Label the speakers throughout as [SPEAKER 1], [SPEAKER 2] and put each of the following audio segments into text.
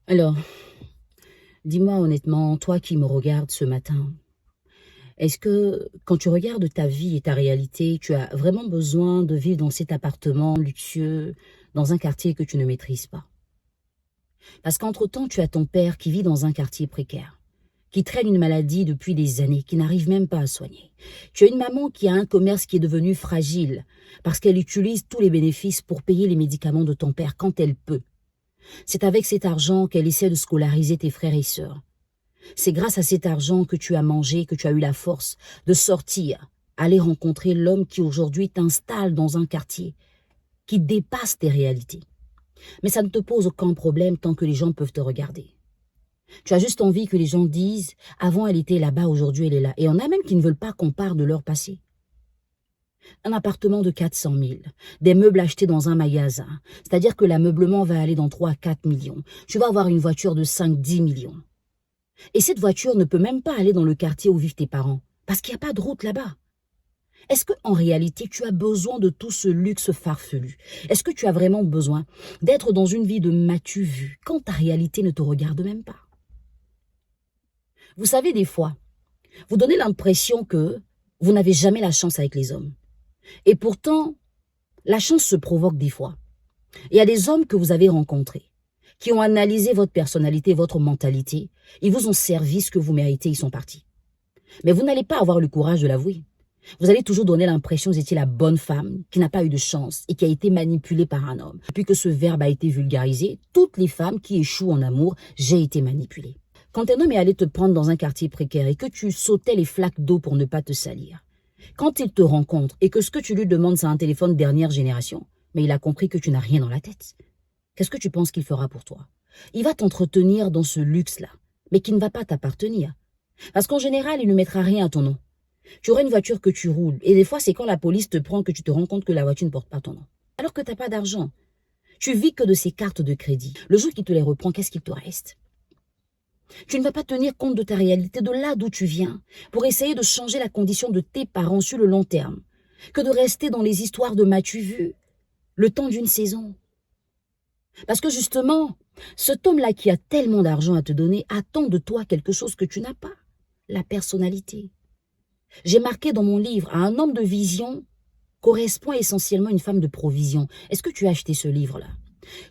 [SPEAKER 1] Alors, dis-moi honnêtement, toi qui me regardes ce matin, est-ce que quand tu regardes ta vie et ta réalité, tu as vraiment besoin de vivre dans cet appartement luxueux, dans un quartier que tu ne maîtrises pas? Parce qu'entre-temps, tu as ton père qui vit dans un quartier précaire, qui traîne une maladie depuis des années, qui n'arrive même pas à soigner. Tu as une maman qui a un commerce qui est devenu fragile parce qu'elle utilise tous les bénéfices pour payer les médicaments de ton père quand elle peut. C'est avec cet argent qu'elle essaie de scolariser tes frères et sœurs. C'est grâce à cet argent que tu as mangé, que tu as eu la force de sortir, aller rencontrer l'homme qui aujourd'hui t'installe dans un quartier qui dépasse tes réalités. Mais ça ne te pose aucun problème tant que les gens peuvent te regarder. Tu as juste envie que les gens disent « Avant, elle était là-bas, aujourd'hui, elle est là ». Et on a même qui ne veulent pas qu'on parle de leur passé. Un appartement de 400 000, des meubles achetés dans un magasin, c'est-à-dire que l'ameublement va aller dans 3 à 4 millions. Tu vas avoir une voiture de 5-10 millions. Et cette voiture ne peut même pas aller dans le quartier où vivent tes parents, parce qu'il n'y a pas de route là-bas. Est-ce qu'en réalité, tu as besoin de tout ce luxe farfelu? Est-ce que tu as vraiment besoin d'être dans une vie de m'as-tu vu, quand ta réalité ne te regarde même pas? Vous savez, des fois, vous donnez l'impression que vous n'avez jamais la chance avec les hommes. Et pourtant, la chance se provoque des fois. Il y a des hommes que vous avez rencontrés, qui ont analysé votre personnalité, votre mentalité. Ils vous ont servi ce que vous méritez, ils sont partis. Mais vous n'allez pas avoir le courage de l'avouer. Vous allez toujours donner l'impression que vous étiez la bonne femme, qui n'a pas eu de chance et qui a été manipulée par un homme. Depuis que ce verbe a été vulgarisé, toutes les femmes qui échouent en amour, j'ai été manipulée. Quand un homme est allé te prendre dans un quartier précaire et que tu sautais les flaques d'eau pour ne pas te salir, quand il te rencontre et que ce que tu lui demandes c'est un téléphone dernière génération, mais il a compris que tu n'as rien dans la tête, qu'est-ce que tu penses qu'il fera pour toi? Il va t'entretenir dans ce luxe-là, mais qui ne va pas t'appartenir. Parce qu'en général, il ne mettra rien à ton nom. Tu auras une voiture que tu roules, et des fois, c'est quand la police te prend que tu te rends compte que la voiture ne porte pas ton nom. Alors que tu n'as pas d'argent. Tu vis que de ces cartes de crédit. Le jour qu'il te les reprend, qu'est-ce qu'il te reste? Tu ne vas pas tenir compte de ta réalité, de là d'où tu viens, pour essayer de changer la condition de tes parents sur le long terme, que de rester dans les histoires de m'as-tu vu, le temps d'une saison. Parce que justement, cet homme-là qui a tellement d'argent à te donner attend de toi quelque chose que tu n'as pas, la personnalité. J'ai marqué dans mon livre, à un homme de vision correspond essentiellement à une femme de provision. Est-ce que tu as acheté ce livre-là?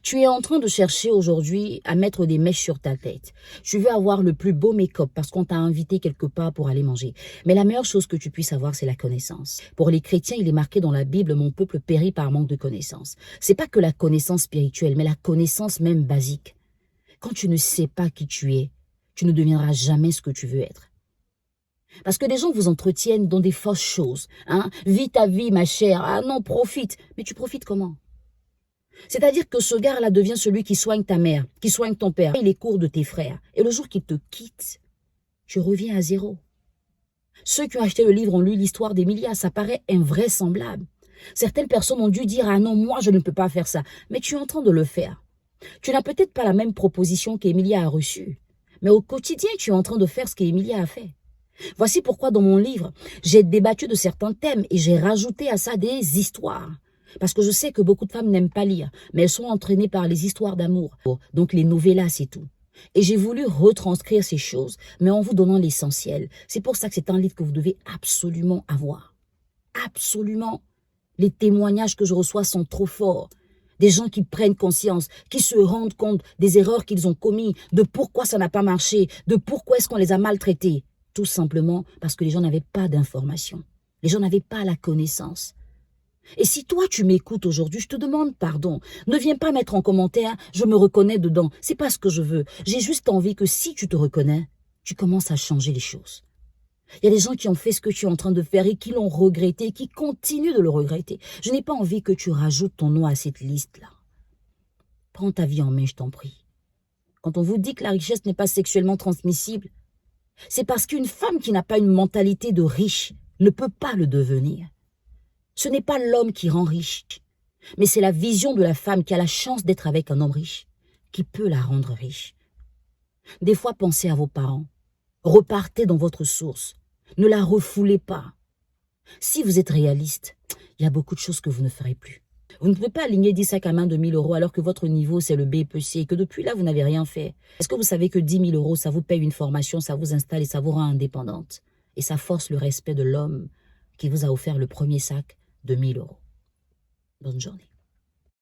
[SPEAKER 1] Tu es en train de chercher aujourd'hui à mettre des mèches sur ta tête. Tu veux avoir le plus beau make-up parce qu'on t'a invité quelque part pour aller manger. Mais la meilleure chose que tu puisses avoir, c'est la connaissance. Pour les chrétiens, il est marqué dans la Bible, mon peuple périt par manque de connaissance. C'est pas que la connaissance spirituelle, mais la connaissance même basique. Quand tu ne sais pas qui tu es, tu ne deviendras jamais ce que tu veux être. Parce que les gens vous entretiennent dans des fausses choses. Hein? Vis ta vie, ma chère. Ah non, profite. Mais tu profites comment? C'est-à-dire que ce gars-là devient celui qui soigne ta mère, qui soigne ton père, et les cours de tes frères. Et le jour qu'il te quitte, tu reviens à zéro. Ceux qui ont acheté le livre ont lu l'histoire d'Emilia. Ça paraît invraisemblable. Certaines personnes ont dû dire « Ah non, moi je ne peux pas faire ça ». Mais tu es en train de le faire. Tu n'as peut-être pas la même proposition qu'Emilia a reçue. Mais au quotidien, tu es en train de faire ce qu'Emilia a fait. Voici pourquoi dans mon livre, j'ai débattu de certains thèmes et j'ai rajouté à ça des histoires. Parce que je sais que beaucoup de femmes n'aiment pas lire, mais elles sont entraînées par les histoires d'amour. Donc les novellas, c'est tout. Et j'ai voulu retranscrire ces choses, mais en vous donnant l'essentiel. C'est pour ça que c'est un livre que vous devez absolument avoir. Absolument. Les témoignages que je reçois sont trop forts. Des gens qui prennent conscience, qui se rendent compte des erreurs qu'ils ont commises, de pourquoi ça n'a pas marché, de pourquoi est-ce qu'on les a maltraités. Tout simplement parce que les gens n'avaient pas d'informations. Les gens n'avaient pas la connaissance. Et si toi, tu m'écoutes aujourd'hui, je te demande pardon. Ne viens pas mettre en commentaire « je me reconnais dedans ». C'est pas ce que je veux. J'ai juste envie que si tu te reconnais, tu commences à changer les choses. Il y a des gens qui ont fait ce que tu es en train de faire et qui l'ont regretté, qui continuent de le regretter. Je n'ai pas envie que tu rajoutes ton nom à cette liste-là. Prends ta vie en main, je t'en prie. Quand on vous dit que la richesse n'est pas sexuellement transmissible, c'est parce qu'une femme qui n'a pas une mentalité de riche ne peut pas le devenir. Ce n'est pas l'homme qui rend riche, mais c'est la vision de la femme qui a la chance d'être avec un homme riche, qui peut la rendre riche. Des fois, pensez à vos parents. Repartez dans votre source. Ne la refoulez pas. Si vous êtes réaliste, il y a beaucoup de choses que vous ne ferez plus. Vous ne pouvez pas aligner 10 sacs à main de 1 000 € alors que votre niveau, c'est le BPC et que depuis là, vous n'avez rien fait. Est-ce que vous savez que 10 000 €, ça vous paye une formation, ça vous installe et ça vous rend indépendante? Et ça force le respect de l'homme qui vous a offert le premier sac de 1 000 €. Bonne journée.